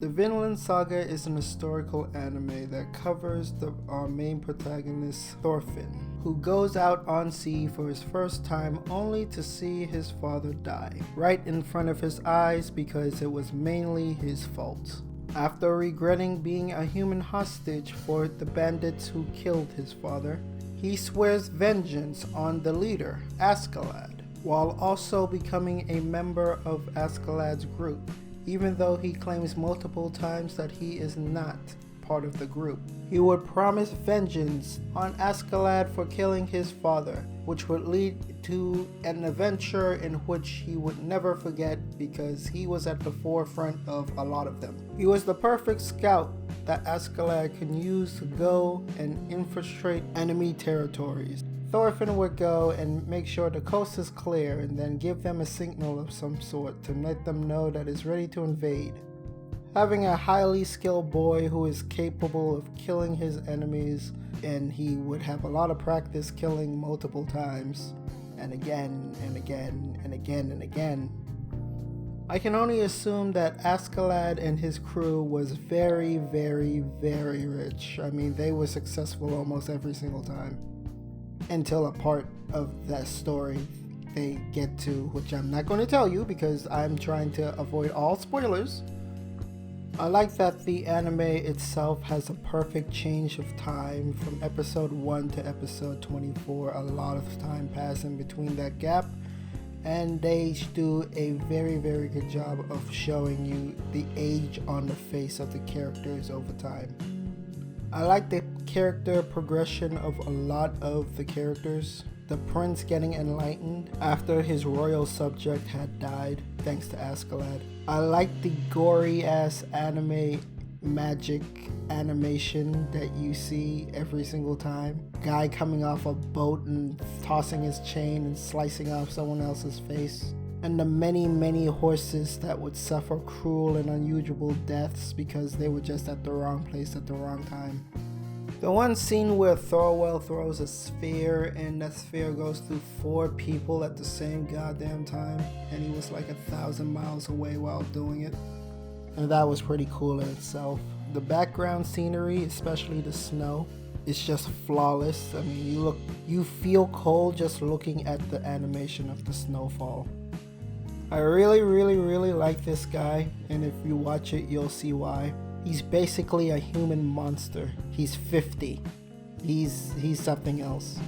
The Vinland Saga is an historical anime that covers our main protagonist, Thorfinn, who goes out on sea for his first time only to see his father die, right in front of his eyes because it was mainly his fault. After regretting being a human hostage for the bandits who killed his father, he swears vengeance on the leader, Askeladd, while also becoming a member of Askeladd's group, even though he claims multiple times that he is not part of the group. He would promise vengeance on Askeladd for killing his father, which would lead to an adventure in which he would never forget because he was at the forefront of a lot of them. He was the perfect scout that Askeladd can use to go and infiltrate enemy territories. Thorfinn would go and make sure the coast is clear and then give them a signal of some sort to let them know that it's ready to invade. Having a highly skilled boy who is capable of killing his enemies, and he would have a lot of practice killing multiple times, and again and again and again and again. I can only assume that Askeladd and his crew was very, very, very rich. I mean, they were successful almost every single time. Until a part of that story they get to, which I'm not going to tell you because I'm trying to avoid all spoilers. I like that the anime itself has a perfect change of time from episode 1 to episode 24, a lot of time passing between that gap, and they do a very, very good job of showing you the age on the face of the characters over time. I like the character progression of a lot of the characters. The prince getting enlightened after his royal subject had died, thanks to Askeladd. I like the gory ass anime magic animation that you see every single time. Guy coming off a boat and tossing his chain and slicing off someone else's face. And the many horses that would suffer cruel and unusual deaths because they were just at the wrong place at the wrong time. The one scene where Thorwell throws a sphere and that sphere goes through 4 people at the same goddamn time, and he was like 1,000 miles away while doing it. And that was pretty cool in itself. The background scenery, especially the snow, is just flawless. I mean, you feel cold just looking at the animation of the snowfall. I really like this guy, and if you watch it, you'll see why. He's basically a human monster. He's 50. He's something else.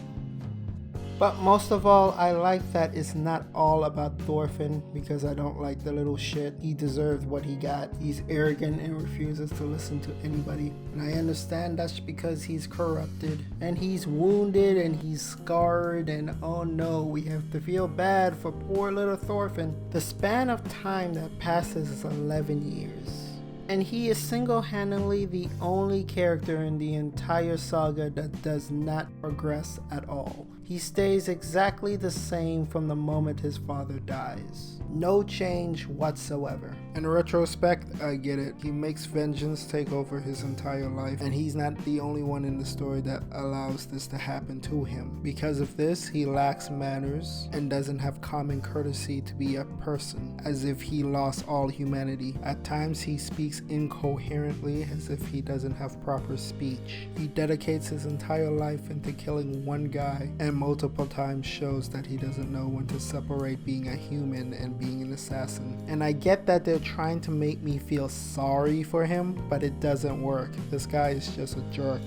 But most of all, I like that it's not all about Thorfinn, because I don't like the little shit. He deserved what he got. He's arrogant and refuses to listen to anybody. And I understand that's because he's corrupted and he's wounded and he's scarred, and oh no, we have to feel bad for poor little Thorfinn. The span of time that passes is 11 years. And he is single-handedly the only character in the entire saga that does not progress at all. He stays exactly the same from the moment his father dies. No change whatsoever. In retrospect, I get it. He makes vengeance take over his entire life, and he's not the only one in the story that allows this to happen to him. Because of this, he lacks manners and doesn't have common courtesy to be a person, as if he lost all humanity. At times, he speaks incoherently, as if he doesn't have proper speech. He dedicates his entire life into killing one guy, and multiple times shows that he doesn't know when to separate being a human and being an assassin. And I get that they're trying to make me feel sorry for him, but it doesn't work. This guy is just a jerk.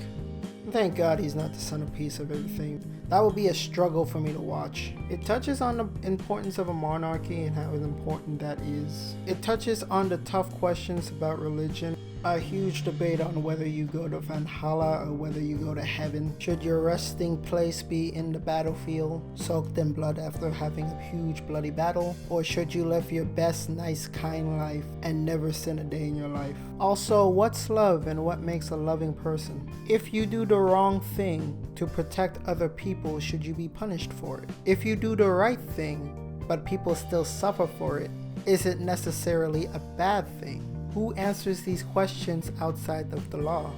Thank God he's not the centerpiece of everything. That would be a struggle for me to watch. It touches on the importance of a monarchy and how important that is. It touches on the tough questions about religion. A huge debate on whether you go to Valhalla or whether you go to heaven. Should your resting place be in the battlefield, soaked in blood after having a huge bloody battle? Or should you live your best, nice, kind life and never sin a day in your life? Also, what's love and what makes a loving person? If you do the wrong thing to protect other people, should you be punished for it? If you do the right thing, but people still suffer for it, is it necessarily a bad thing? Who answers these questions outside of the law?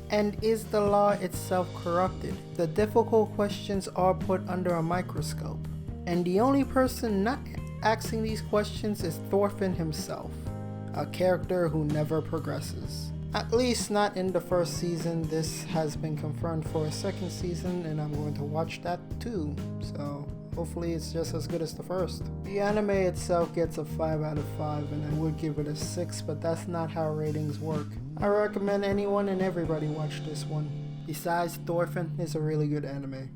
And is the law itself corrupted? The difficult questions are put under a microscope. And the only person not asking these questions is Thorfinn himself. a character who never progresses. At least not in the first season. This has been confirmed for a second season and I'm going to watch that too. So hopefully it's just as good as the first. The anime itself gets a 5 out of 5 and I would give it a 6, but that's not how ratings work. I recommend anyone and everybody watch this one. Besides, Thorfinn is a really good anime.